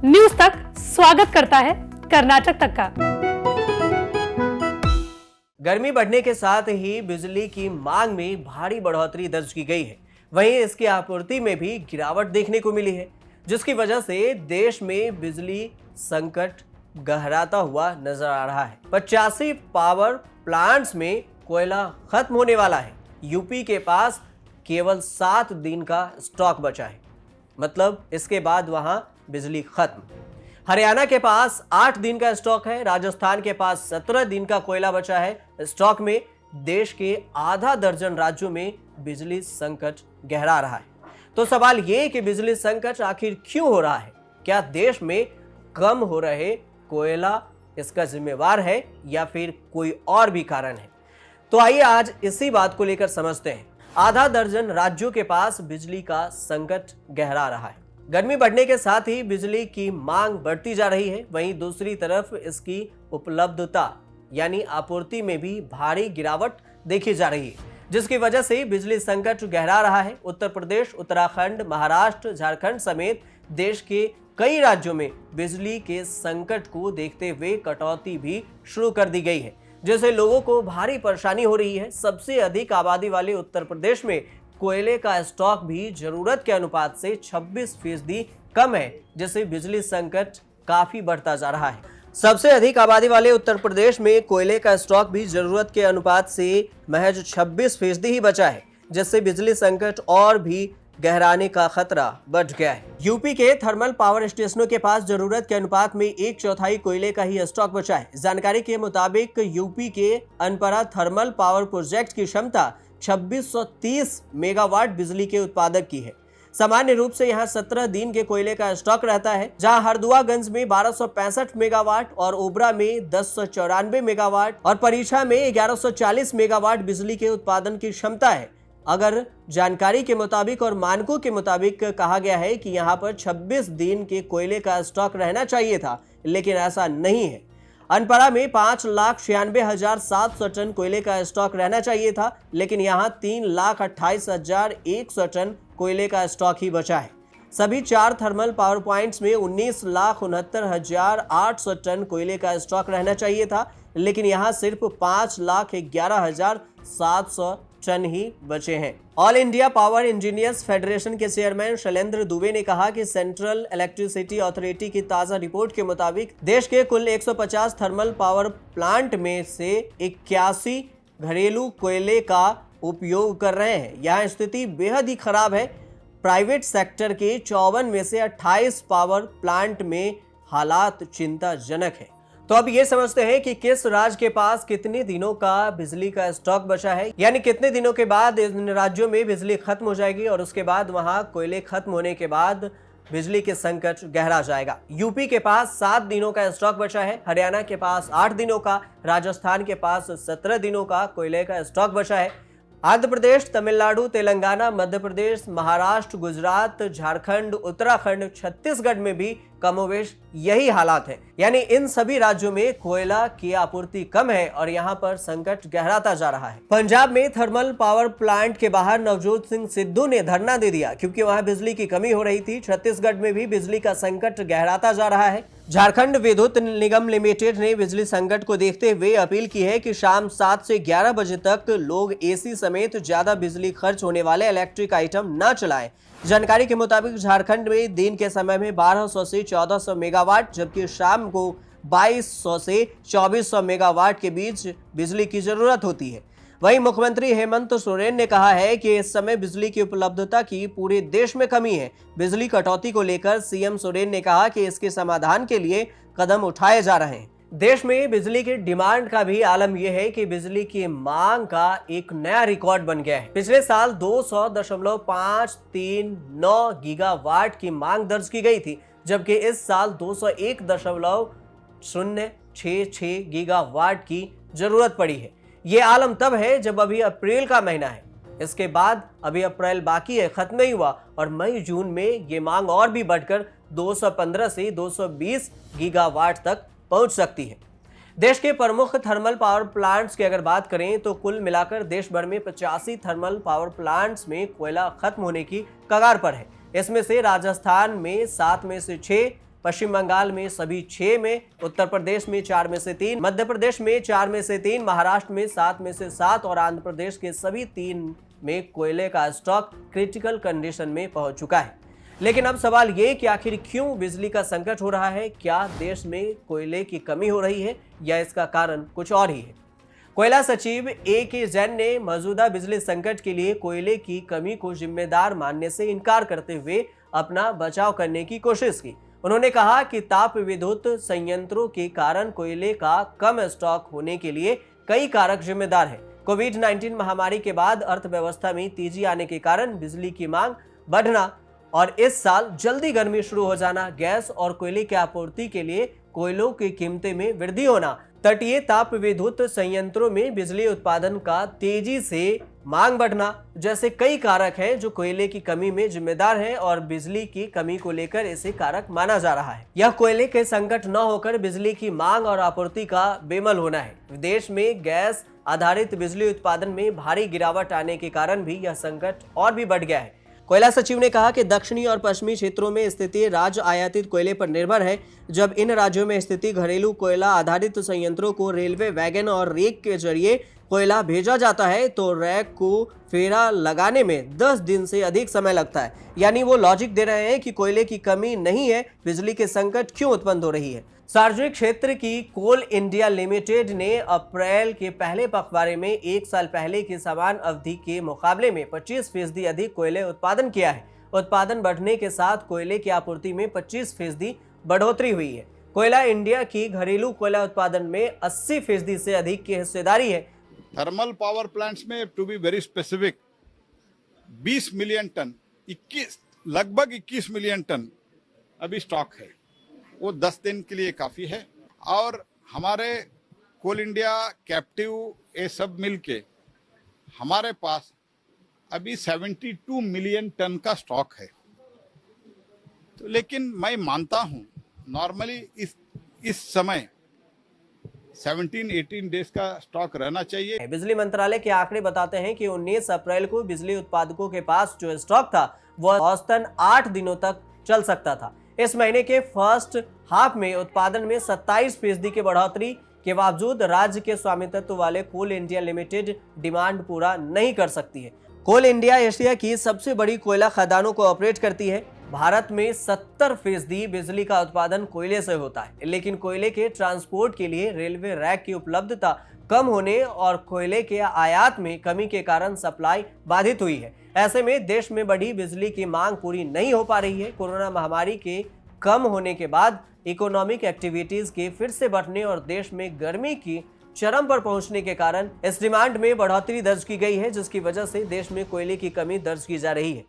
News तक स्वागत करता है कर्नाटक तक का। गर्मी बढ़ने के साथ ही बिजली की मांग में भारी बढ़ोतरी दर्ज की गई है। वहीं इसकी आपूर्ति में भी गिरावट देखने को मिली है, जिसकी वजह से देश में बिजली संकट गहराता हुआ नजर आ रहा है। 85 पावर प्लांट्स में कोयला खत्म होने वाला है। यूपी के पास केवल 7 दिन का स्टॉक बचा है, मतलब इसके बाद वहां बिजली खत्म। हरियाणा के पास 8 दिन का स्टॉक है। राजस्थान के पास 17 दिन का कोयला बचा है स्टॉक में। देश के आधा दर्जन राज्यों में बिजली संकट गहरा रहा है। तो सवाल ये कि बिजली संकट आखिर क्यों हो रहा है? क्या देश में कम हो रहे कोयला इसका जिम्मेवार है या फिर कोई और भी कारण है? तो आइए आज इसी बात को लेकर समझते हैं। आधा दर्जन राज्यों के पास बिजली का संकट गहरा रहा है। गर्मी बढ़ने के साथ ही बिजली की मांग बढ़ती जा रही है। वहीं दूसरी तरफ इसकी उपलब्धता यानी आपूर्ति में भी भारी गिरावट देखी जा रही है, जिसकी वजह से बिजली संकट गहरा रहा है। उत्तर प्रदेश, उत्तराखंड, महाराष्ट्र, झारखंड समेत देश के कई राज्यों में बिजली के संकट को देखते हुए कटौती भी शुरू कर दी गई है, जिससे लोगों को भारी परेशानी हो रही है। सबसे अधिक आबादी वाले उत्तर प्रदेश में कोयले का स्टॉक भी जरूरत के अनुपात से 26% कम है, जिससे बिजली संकट काफी बढ़ता जा रहा है। सबसे अधिक आबादी वाले उत्तर प्रदेश में कोयले का स्टॉक भी जरूरत के अनुपात से महज 26% ही बचा है, जिससे बिजली संकट और भी गहराने का खतरा बढ़ गया है। यूपी के थर्मल पावर स्टेशनों के पास जरूरत के अनुपात में 1/4 कोयले का ही स्टॉक बचा है। जानकारी के मुताबिक यूपी के अनपरा थर्मल पावर प्रोजेक्ट की क्षमता 2630 मेगावाट बिजली के उत्पादक की है। सामान्य रूप से यहाँ 17 दिन के कोयले का स्टॉक रहता है, जहाँ हरदुआगंज में 1265 मेगावाट और ओबरा में 1094 मेगावाट और परीक्षा में 1140 मेगावाट बिजली के उत्पादन की क्षमता है। अगर जानकारी के मुताबिक और मानकों के मुताबिक कहा गया है कि यहाँ पर 26 दिन के कोयले का स्टॉक रहना चाहिए था, लेकिन ऐसा नहीं है। अनपरा में 5,96,700 टन कोयले का स्टॉक रहना चाहिए था, लेकिन यहाँ 3,28,100 टन कोयले का स्टॉक ही बचा है। सभी 4 थर्मल पावर प्लांट्स में 19,69,800 टन कोयले का स्टॉक रहना चाहिए था, लेकिन यहाँ सिर्फ 5,11,700 टन ही बचे हैं। All India power engineers federation के चेयरमैन शैलेंद्र दुबे ने कहा कि सेंट्रल इलेक्ट्रिसिटी अथॉरिटी की ताजा रिपोर्ट के मुताबिक देश के कुल 150 थर्मल पावर प्लांट में से 81 घरेलू कोयले का उपयोग कर रहे हैं। यहाँ स्थिति बेहद ही खराब है। प्राइवेट सेक्टर के 54 में से 28 पावर प्लांट में हालात चिंताजनक है। तो अब ये समझते हैं कि किस राज्य के पास कितने दिनों का बिजली का स्टॉक बचा है, यानी कितने दिनों के बाद इन राज्यों में बिजली खत्म हो जाएगी और उसके बाद वहां कोयले खत्म होने के बाद बिजली के संकट गहरा जाएगा। यूपी के पास 7 दिनों का स्टॉक बचा है, हरियाणा के पास 8 दिनों का, राजस्थान के पास 17 दिनों का कोयले का स्टॉक बचा है। आंध्र प्रदेश, तमिलनाडु, तेलंगाना, मध्य प्रदेश, महाराष्ट्र, गुजरात, झारखंड, उत्तराखंड, छत्तीसगढ़ में भी कमोवेश यही हालात है। यानी इन सभी राज्यों में कोयला की आपूर्ति कम है और यहाँ पर संकट गहराता जा रहा है। पंजाब में थर्मल पावर प्लांट के बाहर नवजोत सिंह सिद्धू ने धरना दे दिया क्योंकि वहां बिजली की कमी हो रही थी। छत्तीसगढ़ में भी बिजली का संकट गहराता जा रहा है। झारखंड विद्युत निगम लिमिटेड ने बिजली संकट को देखते हुए अपील की है कि शाम 7 से 11 बजे तक लोग एसी समेत ज्यादा बिजली खर्च होने वाले इलेक्ट्रिक आइटम न चलाएं। जानकारी के मुताबिक झारखंड में दिन के समय में 1200 से 1400 मेगावाट, जबकि शाम को 2200 से 2400 मेगावाट के बीच बिजली की जरूरत होती है। वहीं मुख्यमंत्री हेमंत सोरेन ने कहा है कि इस समय बिजली की उपलब्धता की पूरे देश में कमी है। बिजली कटौती को लेकर सीएम सोरेन ने कहा कि इसके समाधान के लिए कदम उठाए जा रहे हैं। देश में बिजली की डिमांड का भी आलम यह है कि बिजली की मांग का एक नया रिकॉर्ड बन गया है। पिछले साल 200.539 गीगावाट की मांग दर्ज की गई थी, जबकि इस साल 201.066 गीगावाट की जरूरत पड़ी है। ये आलम तब है जब अभी अप्रैल का महीना है। इसके बाद अभी अप्रैल बाकी है, खत्म नहीं हुआ और मई जून में ये मांग और भी बढ़कर 215 से 220 गीगावाट तक पहुंच सकती है। देश के प्रमुख थर्मल पावर प्लांट्स की अगर बात करें तो कुल मिलाकर देश भर में 85 थर्मल पावर प्लांट्स में कोयला खत्म होने की कगार पर है। इसमें से राजस्थान में 7 में से 6, पश्चिम बंगाल में सभी 6 में, उत्तर प्रदेश में 4 में से 3, मध्य प्रदेश में 4 में से 3, महाराष्ट्र में 7 में से 7 और आंध्र प्रदेश के सभी 3 में कोयले का स्टॉक क्रिटिकल कंडीशन में पहुंच चुका है। लेकिन अब सवाल ये कि आखिर क्यों बिजली का संकट हो रहा है? क्या देश में कोयले की कमी हो रही है या इसका कारण कुछ और ही है? कोयला सचिव A.K. जैन ने मौजूदा बिजली संकट के लिए कोयले की कमी को जिम्मेदार मानने से इनकार करते हुए अपना बचाव करने की कोशिश की। उन्होंने कहा कि ताप विद्युत संयंत्रों के कारण कोयले का कम स्टॉक होने के लिए कई कारक जिम्मेदार हैं। कोविड-19 महामारी के बाद अर्थव्यवस्था में तेजी आने के कारण बिजली की मांग बढ़ना और इस साल जल्दी गर्मी शुरू हो जाना, गैस और कोयले की आपूर्ति के लिए कोयलों की कीमतें में वृद्धि होना, तटीय ताप विद्युत संयंत्रों में बिजली उत्पादन का तेजी से मांग बढ़ना जैसे कई कारक हैं जो कोयले की कमी में जिम्मेदार हैं और बिजली की कमी को लेकर इसे कारक माना जा रहा है। यह कोयले के संकट न होकर बिजली की मांग और आपूर्ति का बेमल होना है। विदेश में गैस आधारित बिजली उत्पादन में भारी गिरावट आने के कारण भी यह संकट और भी बढ़ गया है। कोयला सचिव ने कहा कि दक्षिणी और पश्चिमी क्षेत्रों में स्थिति राज्य आयातित कोयले पर निर्भर है। जब इन राज्यों में स्थिति घरेलू कोयला आधारित संयंत्रों को रेलवे वैगन और रेक के जरिए कोयला भेजा जाता है तो रैक को फेरा लगाने में 10 दिन से अधिक समय लगता है। यानी वो लॉजिक दे रहे हैं कि कोयले की कमी नहीं है, बिजली के संकट क्यों उत्पन्न हो रही है। सार्वजनिक क्षेत्र की कोल इंडिया लिमिटेड ने अप्रैल के पहले पखवाड़े में 1 साल पहले की समान अवधि के मुकाबले में 25% अधिक कोयले उत्पादन किया है। उत्पादन बढ़ने के साथ कोयले की आपूर्ति में 25% बढ़ोतरी हुई है। कोयला इंडिया की घरेलू कोयला उत्पादन में 80% से अधिक की हिस्सेदारी है। थर्मल पावर प्लांट्स में to be very specific 20 million ton, लगभग 21 मिलियन टन अभी स्टॉक है। वो 10 दिन के लिए काफी है। और हमारे कोल इंडिया कैप्टिव ये सब मिलके हमारे पास अभी 72 मिलियन टन का स्टॉक है। तो लेकिन मैं मानता हूं नॉर्मली इस समय 17-18 डेज का स्टॉक रहना चाहिए। बिजली मंत्रालय के आंकड़े बताते हैं कि 19 अप्रैल को बिजली उत्पादकों के पास जो स्टॉक था वह औसतन 8 दिनों तक चल सकता था। इस महीने के फर्स्ट हाफ में उत्पादन में 27% की बढ़ोतरी के बावजूद राज्य के स्वामित्व वाले कोल इंडिया लिमिटेड डिमांड पूरा नहीं कर सकती है। कोल इंडिया एशिया की सबसे बड़ी कोयला खदानों को ऑपरेट करती है। भारत में 70% बिजली का उत्पादन कोयले से होता है, लेकिन कोयले के ट्रांसपोर्ट के लिए रेलवे रैक की उपलब्धता कम होने और कोयले के आयात में कमी के कारण सप्लाई बाधित हुई है। ऐसे में देश में बढ़ी बिजली की मांग पूरी नहीं हो पा रही है। कोरोना महामारी के कम होने के बाद इकोनॉमिक एक्टिविटीज के फिर से बढ़ने और देश में गर्मी की चरम पर पहुंचने के कारण इस डिमांड में बढ़ोतरी दर्ज की गई है, जिसकी वजह से देश में कोयले की कमी दर्ज की जा रही है।